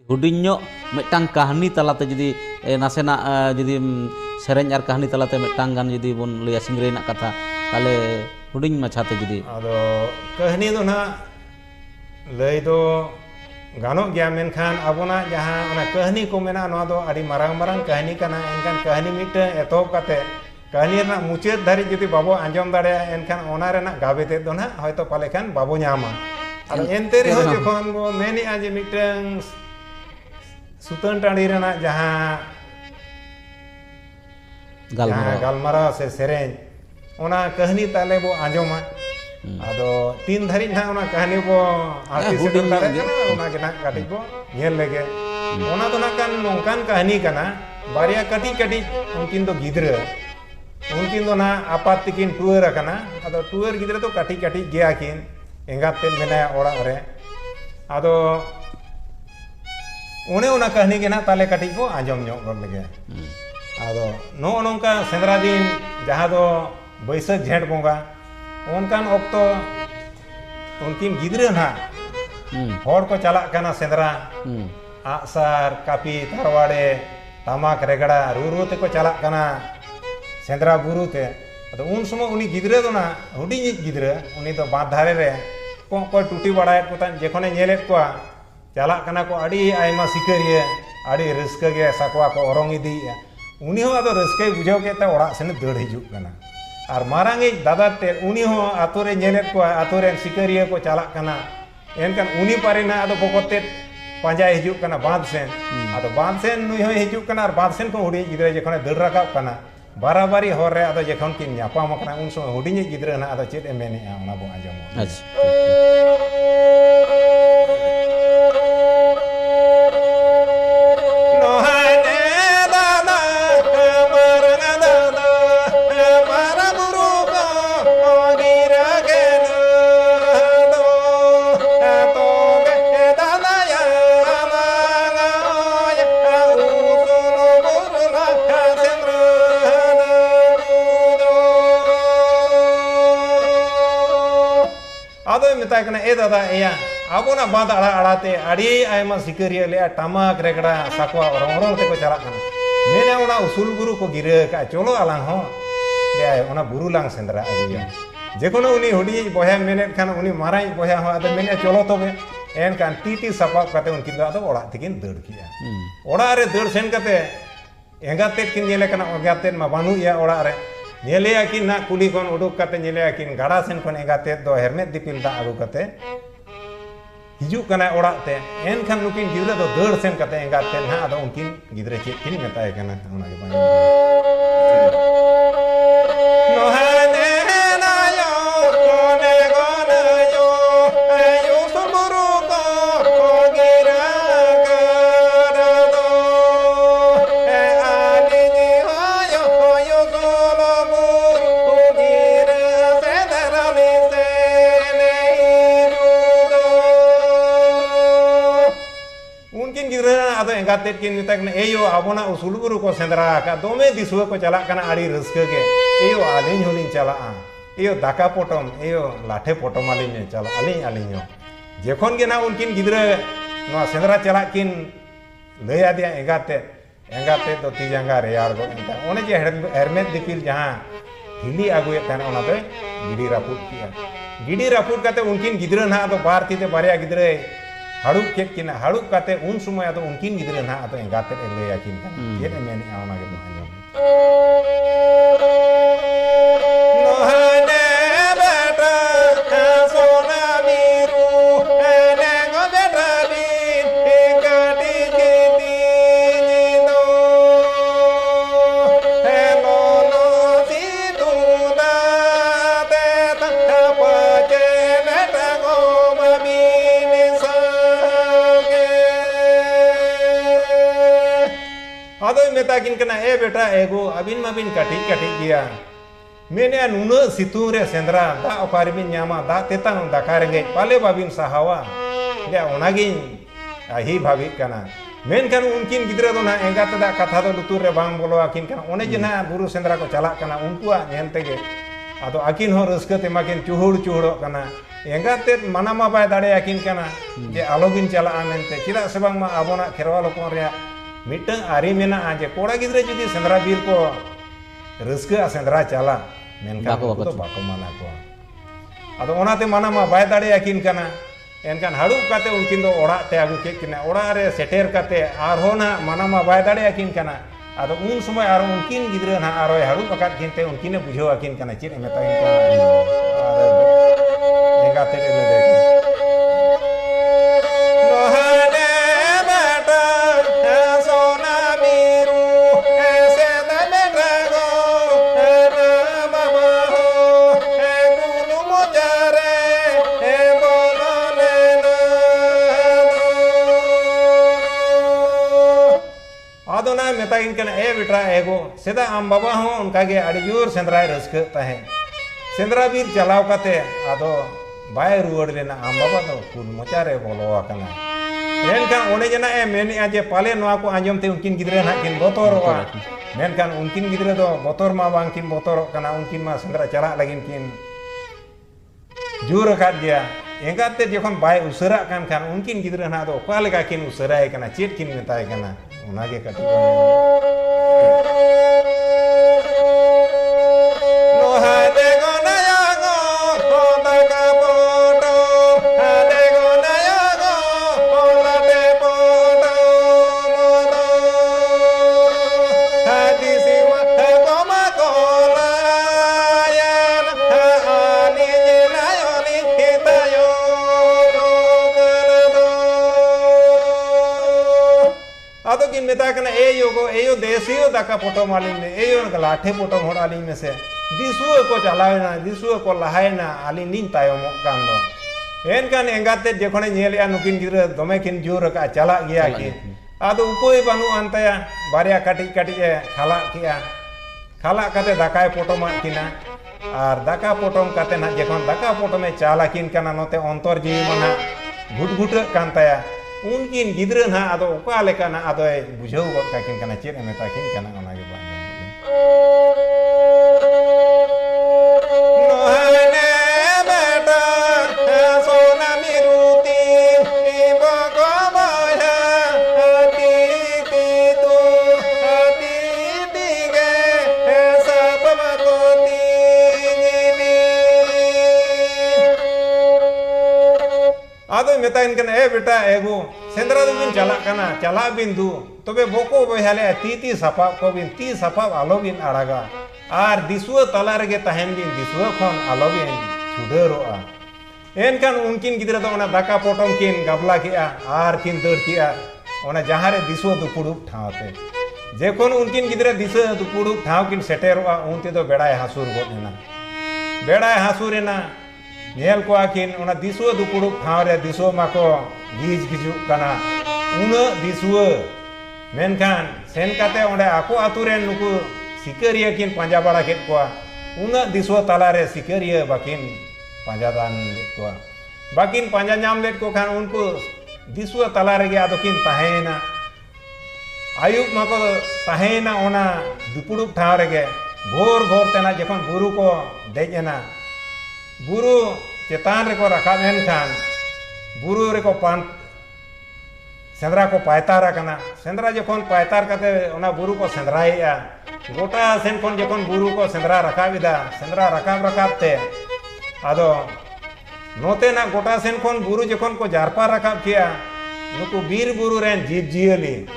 hudinyok metang kahani talate jadi nasena jadi sereng ar kahani talate metang gan jadi bon liya singre nak kata tale huding machate jadi ado kahani do na lay do ganok gya menkhan abona jaha ona kahani ko mena no do adi marang kahani kana enkan kahani mite etop kate kahani na muchet dhari jodi babo anjom dare enkan ona rena gabete do na hoyto pale khan babo nyama ado ente re jokhon go meni aje miteng sutan tandi rena jaha galmara se sereng ona kahani tale bo anjoma ado tin dhari na ona kahani bo arti sedeng dare kana ona gena kati bo nyel lege ona to na kan nongkan kahani kana baria kati unkin do gidra unkin do na apat tikin tuer kana ado tuer gidra to kati gea kin engat ten mena ora ore ado ona kahani gena tale kati bo anjom nyok gor lege ado no nongka sendra din jaha do Baisak Jhet bonga onkan okto unkin gidra na hor ko chalak kana sendra aksar kapi tarwade tamak regada ruru te ko chalak kana sendra buru te ado un sumo uni gidra do na huding gidra uni do baad dhare re ko tuti badayet ko tan jekhone nyelet ko chalak kana ko adi aima sikariya adi raska ge sakwa ko orong idi uni ho ado raskay bujhaw ke ta orak sen dad hijuk kana ar marangi dada te uni ho atore nyelet ko atore sikariya ko chalak kana enkan uni parina ado bokotet panja hijuk kana baad sen ado baad sen nui ho hijuk kana ar baad sen ko hudi gidra jekhone dad rakap kana barabari hor re ado jekhon kin nyapam kana un so hudinyi gidra na ado chet emeni ona bo anjom kana dada ya abona baad arate adi aima sikariya le tamak regada sakwa orang te ko chalak kana mene ona usul guru ko gira ka cholo alang ho le ona buru lang sendra aguya jekono uni hudi boya mene kana uni marai boya ho ado mene cholo tobe en kan titi sapap kate unkin ado orak tikin dad kiya orak re dad sen kate engatet kin nyele kana engatet ma banu ya orak re nyele akin na kuli kon uduk kate nyele akin gada sen kon engatet do hermet dipil da agu kate hijuk kana orak te enkan nukin gidra do dad sen kate engatet na ado unkin gidra chet kin metai kana ona ge bani no hane na yo kone gona yo ayo sumuru ko gira kada do ani ni ayo yo solo bu gira sedara ni se nei do unkin gidra ado engatet kin metai kana eyo abona usul guru ko sendra ka dome disua ko chalak kana adi raska ge eyo alin holin chalaa eyo daka potom eyo lathe potom alin chala alin jekhon ge na unkin gidra no sendra chalak kin lay adia engate do tijanga reyar go enta one je hermet dipil jaha hili aguye tan ona do gidi raput kate unkin gidra na do bar ti te barya gidra hadup kek kina hadup kate un sumoy ado unkin gidra na ado engate lay akin kan ye meni ona ge anjom metakin kana beta ego abin mabin kati gya mene nuna situng re sendra da okaribin nyama da tetang dakarenge pale babin sahawa ya onagin ahi bhabik kana men kan unkin gidra do na engat da katha do lutur re bang bolo akin kana one jena buru sendra ko chalak kana unkuwa nyel tege ado akin ho rauska te makin cuhur kana engat te mana ma bai dare akin kana je alogin chala amente cida sebang ma abona kherwal hopon rea mitang ari mena aje kora gidre judi sendra bir ko rauska sendra chala menkan Bako to bako mana ko ado onate mana ma bai dare akin kana enkan hadup kate unkin do ora te agu ke kina ora re seter kate arhona mana ma bai dare akin kana ado un समय aro unkin gidre na aro hadup akat kinte unkine bujho akin kana chit metain kana enga te le de lohane mata sona biru se dane rago mama ho gulu mojare bolole adona metain kana e bitra ego seda am baba ho unka ge adi jor sendra raska tahe sendra bir chalaw kate ado bai ruwad lena am baba do kun mochare bolo akana menkan one jana e meni aje pale noa ko anjom te unkin gidre na kin botoroa menkan unkin gidre do botor ma bang kin botor kana unkin ma sendra chala lagin kin jur kat dia engat te jokon bai usara kan unkin gidre na do pale ka kin usara e kana chit kin metai kana unage kati meta kana eyo desiyo daka potom alin me eyo lathe potom hor alin me se disuo ko chalaina disuo ko lahaina alin nin tayomok kan do enkan engate jekhone nyele anukin gidre dome kin jur ka chala giya ki ado upoy banu antaya barya kati e khala kate dakai potom kina ar daka potom kate na jekhon daka potom e chala kin kana note ontor ji mana gut kan taya unkin gidre na ado uka leka na ado bujhau got kakin kana chit meta kin kana ona ge ba nohane beta sona miruti bako baya ati tu ati dige sapamagoti ado metain kana e beta ego sendra du bin chala bindu tobe boko bohale titi sapa ko bin ti sapa alobin araga ar disuo talar ge tahen bin disuo khon alobin chuderoa enkan unkin gidra do ona daka potom kin gabla kia ar kin dor kia ona jahare disuo du pudup thaute jekon unkin gidra disuo du pudup thaw kin seteroa unte do bedai hasur godena bedai hasurena nyel ko akin ona disuo du pudup thawre disuo mako gij gijuk kana una disuo menkan sen kate onde aku aturen nuku sikeria kin panja bala ket ko una disuo talare sikeria bakin panja dan let ko bakin panja nyam let ko kan unku disuo talare ge adokin tahena ayub mako tahena ona dupudup thawre ge bhor tena jekon buru ko dejena buru chetan reko rakab menkan buru reko pan sendra ko paitara kana sendra jokon paitar kate ona buru ko sendraia gota sen kon jokon buru ko sendra rakabida sendra rakab te ado note na gota sen kon buru jokon ko jarpa rakab kia nuku bir buru ren jib jieli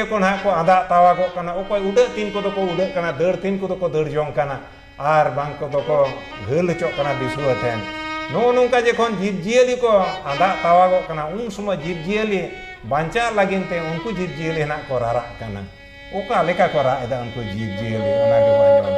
kon ha ko ada tawa ko kana okoy ude tin ko do ko ude kana dar tin ko do ko dar jong kana ar bang ko do ko ghel chok kana disuo ten no nungka jekon jib jieli ko anda tawa ko kana un suma jib jieli banca lagin te unku jib jieli na ko rara kana oka leka ko ra eda unku jib jieli ona ge banyon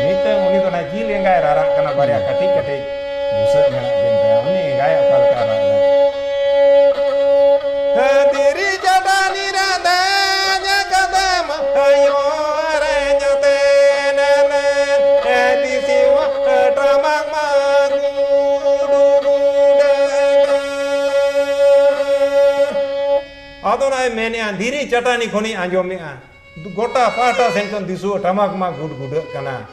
nite uni to na jieli ngai rara kana barya kati busa mena den ta uni ngai akal ka ra diri jadani rada nya kadam ayo re nyate nene edisi wa tramak ma adonai mene andiri chatani khoni anjomea gota pata senkon disu tamak ma gud kana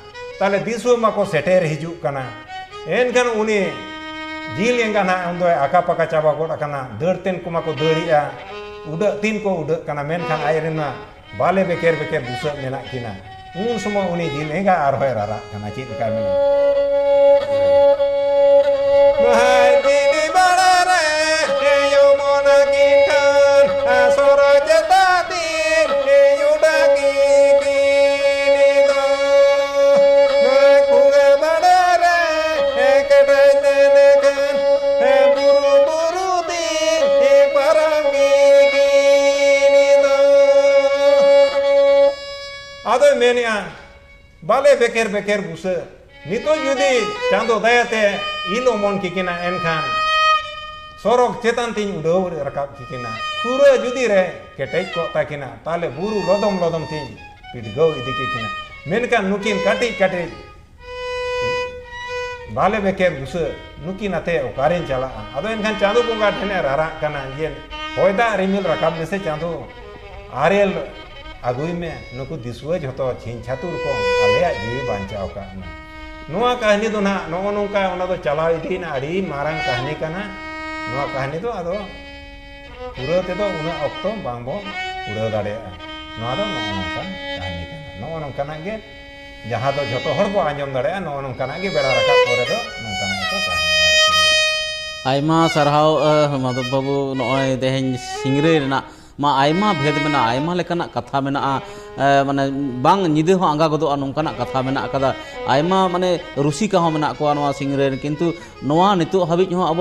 ताले दिसुआ माको सेटेर हिजुक कना एनखान उनी जिल एंगा ना उन दो आका पाका चाबा गोड कना दरतेन को माको दरिया उड़ तीन को उड़ कना मेनखान आयरेना बाले बेकेर बेकेर बुसा मेना किना उन समय उनी जिल एंगा आर होय रारा कना चीज का मेना आदो मेनिया बाले बेकेर बेकेर बुसे नितो जुदी चांदो दयाते इलो मन किकिना एनखान sorok cetan tin udah rakap kikina pura judi re ketek ko takina tale buru lodom lodom tin pidgo idi kikina menkan nukin kati kati bale beker busa nukin ate okarin chala ado enkan chandu bunga thene rara kana yen hoida rimil rakap nese chandu ariel agui me nuku disua joto chin chatur ko alea jiwi bancao ka noa kahani do na no nongka ona do chala idi na ari marang kahani kana noa kahani do ado pura te do una okto bangbo udah dare noa do nongka kahani kana noa nongka na ge jaha do joto hor bo anjom dare noa nongka na ge bera rakap pore do nongka na itu kahani Aima सरहाव Madhav बाबू नॉय देहें सिंगरे ना मा आयमा भेद में ना आयमा लेकना कथा में ना माने बांग निदे हो आंगा गदो नोंकाना कथा में ना कदा आयमा माने रुसिका हो में ना को नवा सिंगरे किंतु नवा नितो हाबि हो अब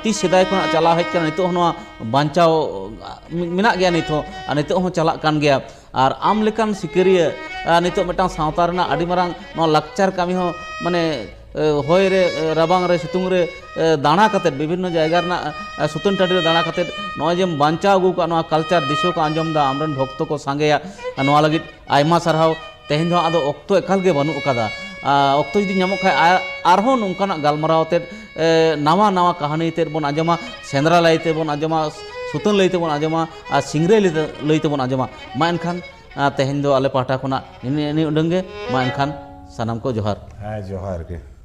30 सेदाय को चला हेज कना नितो नवा बांचाव मेना गया नितो नितो हो चला कान गया और आम लेकान सिकरिया नितो मेटांग सावता रना आदि मारांग नवा लाक्चर कामी हो माने होय रे राबांग रे सितुंग रे दाना कते विभिन्न जायगा ना सुतन टाडी रे दाना कते नय जे बांचा अगु का नवा कल्चर दिसो को आंजम दा आमरन भक्त को सांगेया नवा लगित आयमा सरहाव तेहेन जो आदो ऑक्तो एकाल गे बनु कदा ऑक्तो जदि नामो खाय आरहो नोंकाना गालमाराव ते नवा नवा कहानी ते बन आंजमा सेंद्रा लाइते बन आंजमा सुतन लइते बन आंजमा सिंगरे लइते बन आंजमा मा एनखान तेहेन दो आले पाटा कोना नि उडंगे मा एनखान सनम को जोहार जोहार के